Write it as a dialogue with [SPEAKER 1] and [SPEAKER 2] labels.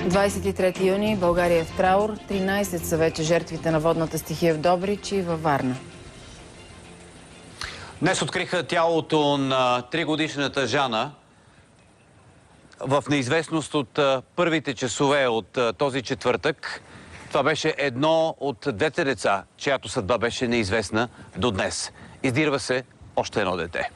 [SPEAKER 1] 23 юни, България е в траур. 13 са вече жертвите на водната стихия в Добрич и във Варна.
[SPEAKER 2] Днес откриха тялото на 3-годишната Жана в неизвестност от първите часове от този четвъртък. Това беше едно от двете деца, чиято съдба беше неизвестна до днес. Издирва се още едно дете.